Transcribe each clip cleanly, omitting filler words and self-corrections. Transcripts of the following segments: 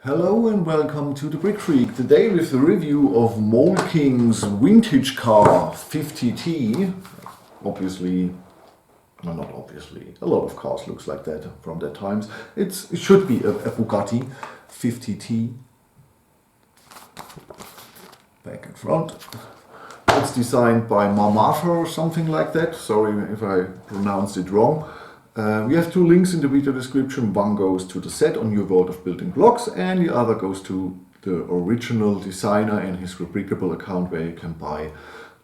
Hello and welcome to the Brick Freak. Today with the review of Mould King's vintage car 50T. Obviously, well, not obviously, a lot of cars looks like that from that times. It should be a Bugatti 50T. Back and front. It's designed by Marmarfa or something like that. Sorry if I pronounced it wrong. We have two links in the video description. One goes to the set on Your World of Building Blocks and the other goes to the original designer and his replicable account where you can buy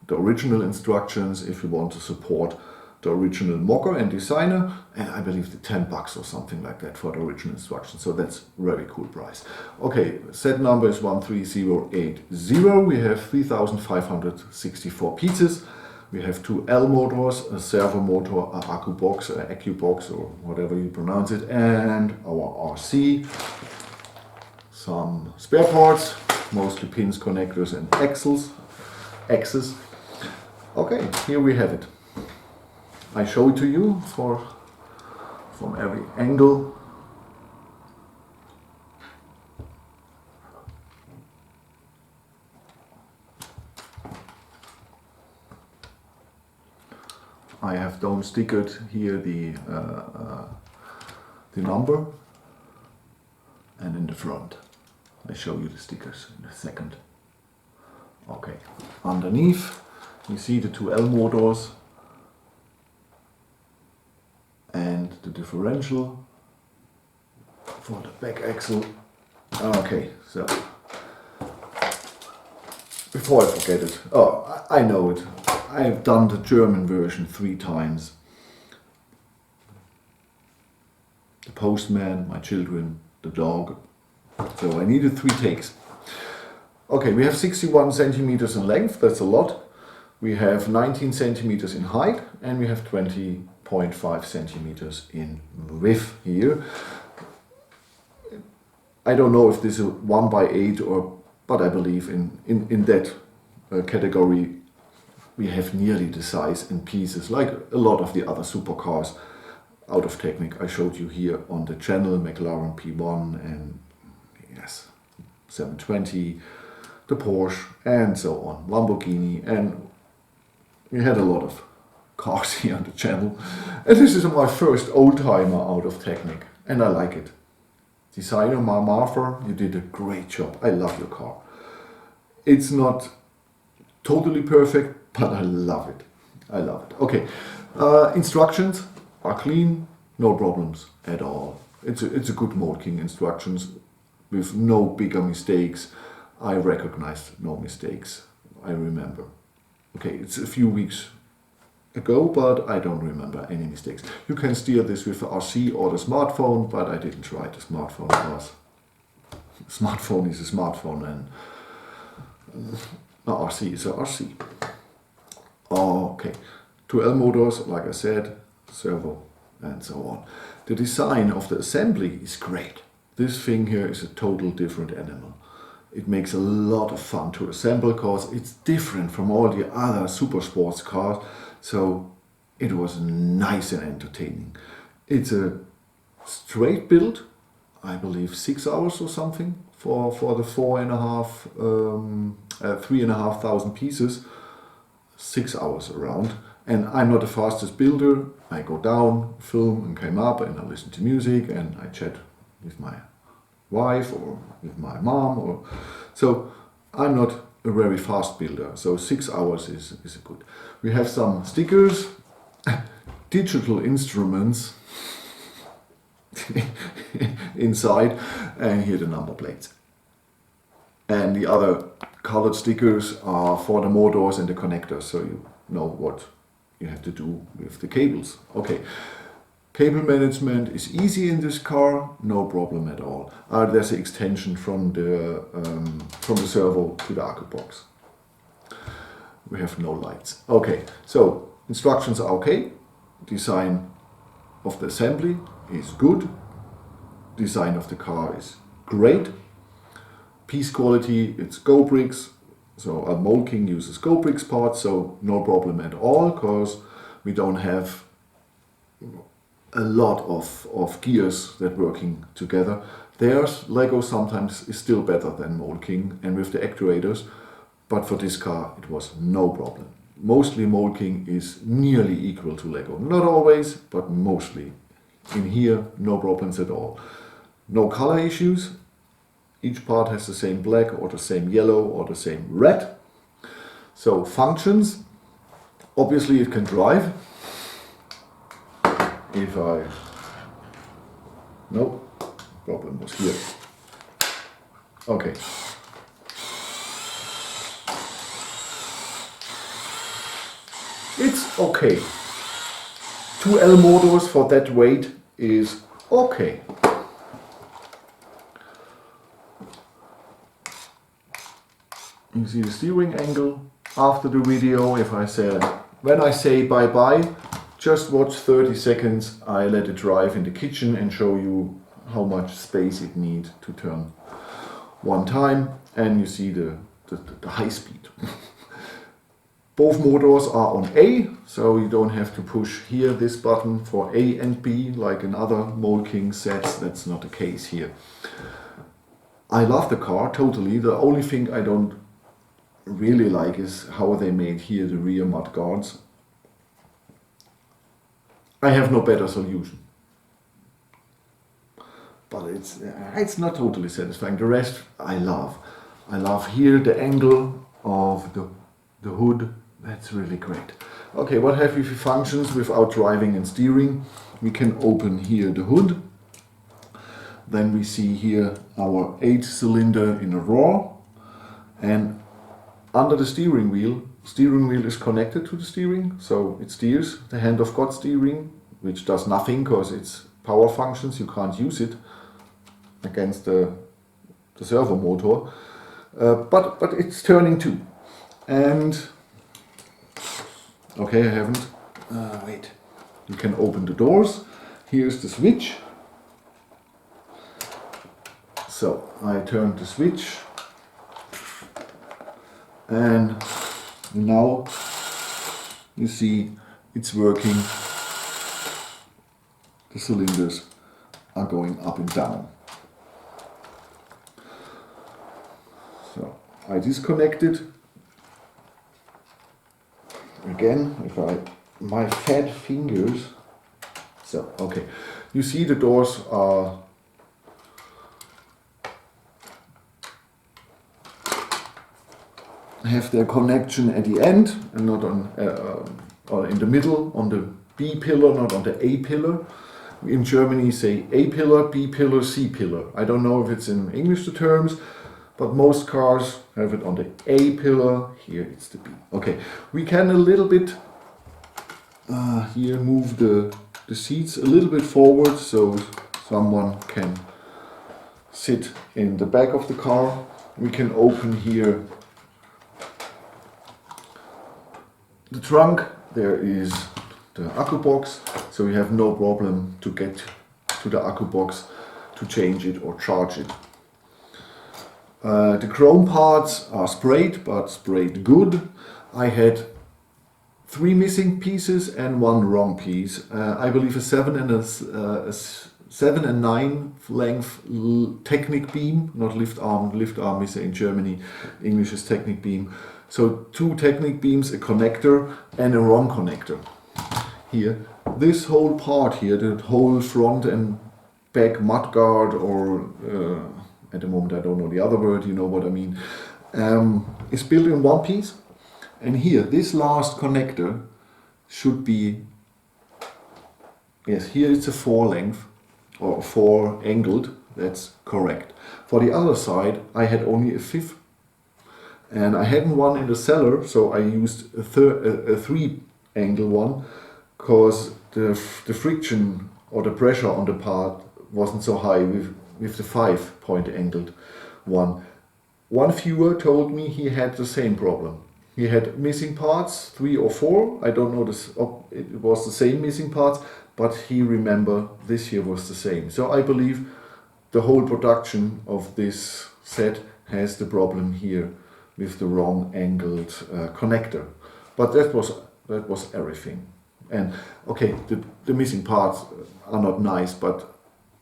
the original instructions if you want to support the original mocker and designer, and I believe the $10 or something like that for the original instructions. So that's a very cool price. Okay, set number is 13080. We have 3564 pieces. We have two L motors, a servo motor, a accu box, or whatever you pronounce it, and our RC. Some spare parts, mostly pins, connectors, and axes. Okay, here we have it. I show it to you from every angle. I have done stickered here the number, and in the front I show you the stickers in a second. Okay, underneath you see the two L motors and the differential for the back axle. Okay, so before I forget it, I know it. I've done the German version 3 times. The postman, my children, the dog. So I needed 3 takes. Okay, we have 61 centimeters in length, that's a lot. We have 19 centimeters in height and we have 20.5 centimeters in width here. I don't know if this is 1x8 but I believe in that category we have nearly the size in pieces, like a lot of the other supercars out of Technic I showed you here on the channel, McLaren P1 and yes, 720, the Porsche and so on, Lamborghini, and we had a lot of cars here on the channel. And this is my first old-timer out of Technic and I like it. Designer Marmarfa, you did a great job. I love your car. It's not totally perfect, but I love it. I love it. Okay, instructions are clean, no problems at all. It's a good Mould King instructions with no bigger mistakes. I recognized no mistakes. I remember. Okay, it's a few weeks ago, but I don't remember any mistakes. You can steer this with the RC or the smartphone, but I didn't try the smartphone because smartphone is a smartphone and RC is a RC. Okay, 2 L motors, like I said, servo and so on. The design of the assembly is great. This thing here is a total different animal. It makes a lot of fun to assemble because it's different from all the other super sports cars. So it was nice and entertaining. It's a straight build, I believe 6 hours or something for the 3,500 pieces. 6 hours around, and I'm not the fastest builder. I go down, film and came up and I listen to music and I chat with my wife or with my mom, so I'm not a very fast builder, so 6 hours is good. We have some stickers, digital instruments inside, and here the number plates. And the other colored stickers are for the motors and the connectors, so you know what you have to do with the cables. Okay, cable management is easy in this car, no problem at all. There's an extension from the servo to the accu box. We have no lights. Okay, so instructions are okay. Design of the assembly is good. Design of the car is great. Piece quality, it's Go Bricks, so a Mould King uses Go Bricks parts, so no problem at all, because we don't have a lot of gears that working together. There's Lego sometimes is still better than Mould King and with the actuators, but for this car it was no problem. Mostly Mould King is nearly equal to Lego. Not always, but mostly. In here, no problems at all. No color issues. Each part has the same black or the same yellow or the same red. So functions, obviously it can drive. If I... No, problem was here. Okay. It's okay. 2L motors for that weight is okay. You see the steering angle after the video. If I said, when I say bye bye, just watch 30 seconds. I let it drive in the kitchen and show you how much space it needs to turn one time, and you see the high speed. Both motors are on A, so you don't have to push here this button for A and B like in other Mould King sets. That's not the case here. I love the car totally. The only thing I don't really like is how they made here the rear mud guards. I have no better solution. But it's not totally satisfying. The rest I love. I love here the angle of the hood. That's really great. Okay, what have we for functions without driving and steering? We can open here the hood. Then we see here our 8-cylinder in a raw. And under the steering wheel is connected to the steering. So it steers, the hand of God steering, which does nothing because it's power functions. You can't use it against the servo motor. But it's turning too. And okay, I haven't. Wait. You can open the doors. Here's the switch. So I turn the switch. And now you see it's working. The cylinders are going up and down. So I disconnected. Again, my fat fingers. So, okay. You see the doors are have their connection at the end and not on or in the middle on the B pillar, not on the A pillar. In Germany say A pillar, B pillar, C pillar. I don't know if it's in English the terms, but most cars have it on the A pillar. Here it's the B. Okay, we can a little bit here move the seats a little bit forward so someone can sit in the back of the car. We can open here the trunk. There is the accu box, so we have no problem to get to the accu box to change it or charge it. The chrome parts are sprayed, but sprayed good. I had 3 missing pieces and 1 wrong piece. I believe a 7 and 9 length Technic beam, not lift arm. Lift arm is in Germany, English is Technic beam. So 2 Technic beams, a connector and a wrong connector. Here, this whole part here, the whole front and back mudguard, or at the moment I don't know the other word, you know what I mean, is built in 1 piece. And here, this last connector should be, yes, here it's a 4 length or 4 angled, that's correct. For the other side, I had only a 5th. And I hadn't one in the cellar, so I used a 3 angle one, because the friction or the pressure on the part wasn't so high with the 5-point angled one. One viewer told me he had the same problem. He had missing parts, 3 or 4. I don't know this. It was the same missing parts, but he remembered this here was the same. So I believe the whole production of this set has the problem here with the wrong angled connector. But that was everything. And okay, the missing parts are not nice, but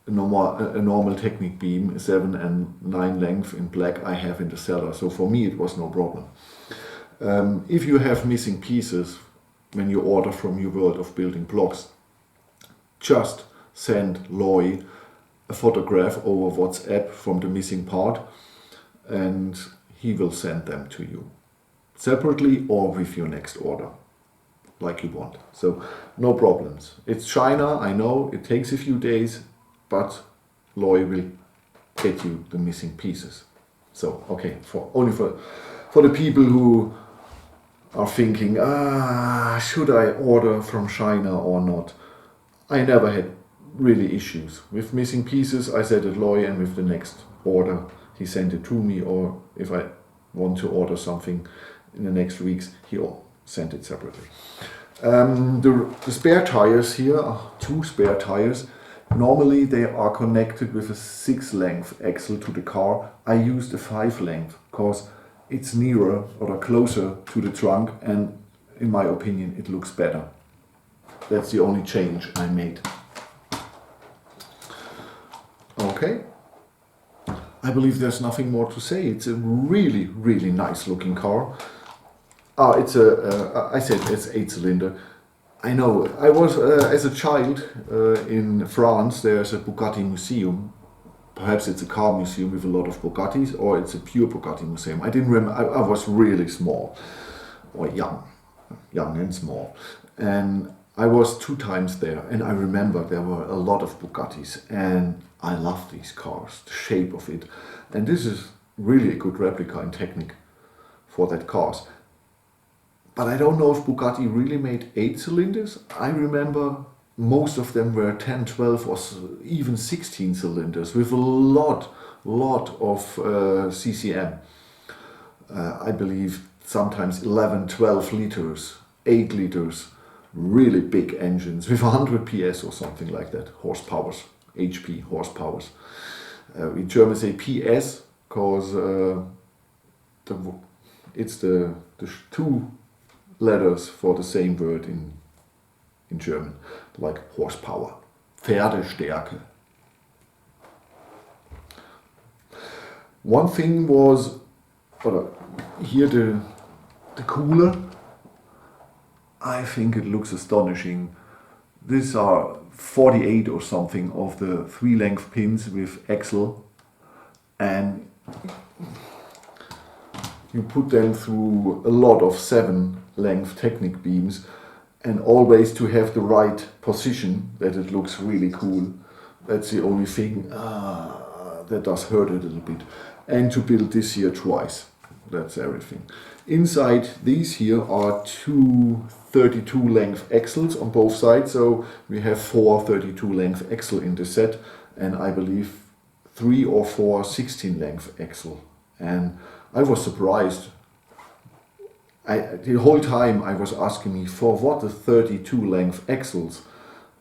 a normal Technic beam, 7 and 9 length in black, I have in the cellar. So for me it was no problem. If you have missing pieces when you order from your World of Building blocks, just send Lei a photograph over WhatsApp from the missing part and he will send them to you separately or with your next order, like you want. So no problems. It's China, I know, it takes a few days, but Lei will get you the missing pieces. So, okay, only for the people who are thinking, should I order from China or not? I never had really issues. With missing pieces, I said it Lei, and with the next order, he sent it to me, or if I want to order something in the next weeks, he sent it separately. The spare tires here are 2 spare tires. Normally they are connected with a 6 length axle to the car. I used a 5 length because it's nearer or closer to the trunk, and in my opinion it looks better. That's the only change I made. Okay, I believe there's nothing more to say. It's a really, really nice looking car. It's I said it's 8-cylinder. I know, I was, as a child, in France, there's a Bugatti museum. Perhaps it's a car museum with a lot of Bugattis, or it's a pure Bugatti museum. I didn't remember, I was really small, or young and small. And I was 2 times there, and I remember there were a lot of Bugattis, and I love these cars, the shape of it. And this is really a good replica in Technic for that cars. But I don't know if Bugatti really made 8 cylinders. I remember most of them were 10, 12 or even 16 cylinders with a lot of CCM. I believe sometimes 11, 12 liters, 8 liters, really big engines with 100 PS or something like that, horsepowers, HP horsepowers. In German say PS because it's the 2 letters for the same word in German, like horsepower, Pferdestärke. One thing was, here the cooler, I think it looks astonishing. These are 48 or something of the 3 length pins with axle, and you put them through a lot of 7 length Technic beams, and always to have the right position that it looks really cool. That's the only thing that does hurt a little bit. And to build this here twice. That's everything. Inside these here are 2 32 length axles on both sides, so we have 4 32 length axle in the set, and I believe 3 or 4 16 length axle. And I was surprised. The whole time I was asking me for what the 32 length axles,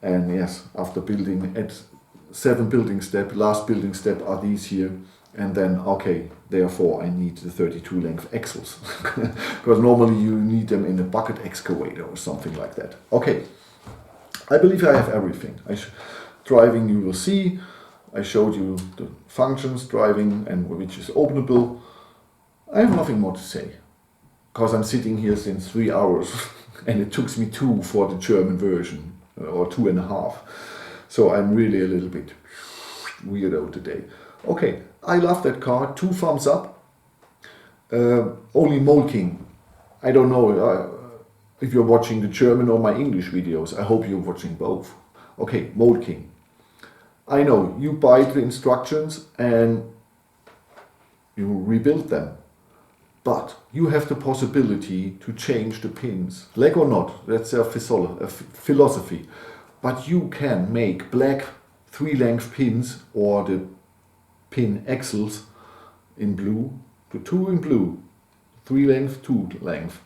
and yes, after building at 7 building step, last building step are these here, and then okay, therefore I need the 32 length axles because normally you need them in a bucket excavator or something like that. Okay, I believe I have everything. Driving you will see. I showed you the functions, driving, and which is openable. I have nothing more to say, because I'm sitting here since 3 hours and it took me 2 for the German version, or 2.5. So I'm really a little bit weirdo today. Okay, I love that car, 2 thumbs up. Only Mould King. I don't know if you're watching the German or my English videos. I hope you're watching both. Okay, Mould King. I know, you buy the instructions and you rebuild them. But you have the possibility to change the pins. Leg or not, that's a philosophy. But you can make black 3 length pins or the pin axles in blue, the 2 in blue, 3 length, 2 length.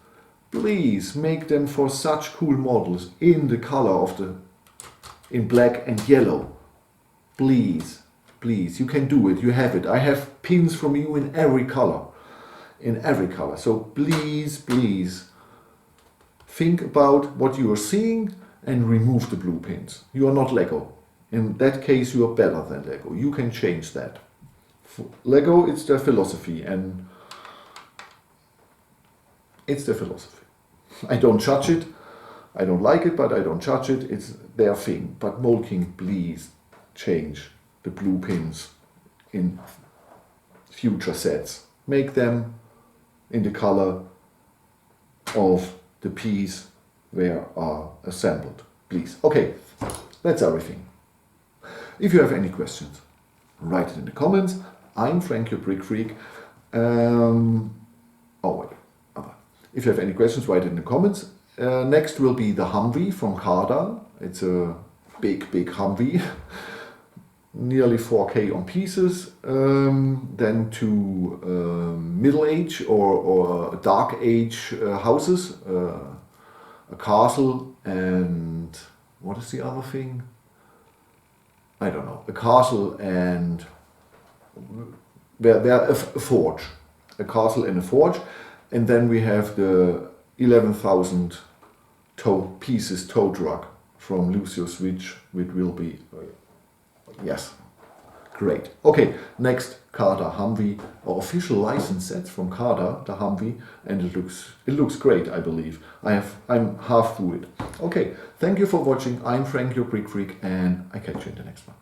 Please make them for such cool models in the color of in black and yellow. Please, please, you can do it, you have it. I have pins from you in every color. So please think about what you are seeing and remove the blue pins. You are not Lego. In that case, you are better than Lego. You can change that. For Lego, it's their philosophy, and it's their philosophy. I don't judge it. I don't like it, but I don't judge it. It's their thing. But Mould King, please change the blue pins in future sets. Make them in the color of the piece where are assembled, please. Okay, that's everything. If you have any questions, write it in the comments. I'm Frank, your Brick Freak. If you have any questions, write it in the comments. Next will be the Humvee from Carda. It's a big Humvee. Nearly 4K on pieces. Then two Middle Age or Dark Age houses. A castle and... what is the other thing? I don't know. A castle and... a forge. A castle and a forge. And then we have the 11,000 pieces tow truck from Lucius, which will be, yes, great. Okay, next Carda Humvee, our official license set from Carda, the Humvee, and it looks great, I believe. I'm half through it. Okay, thank you for watching. I'm Frank, your Brick Freak, and I catch you in the next one.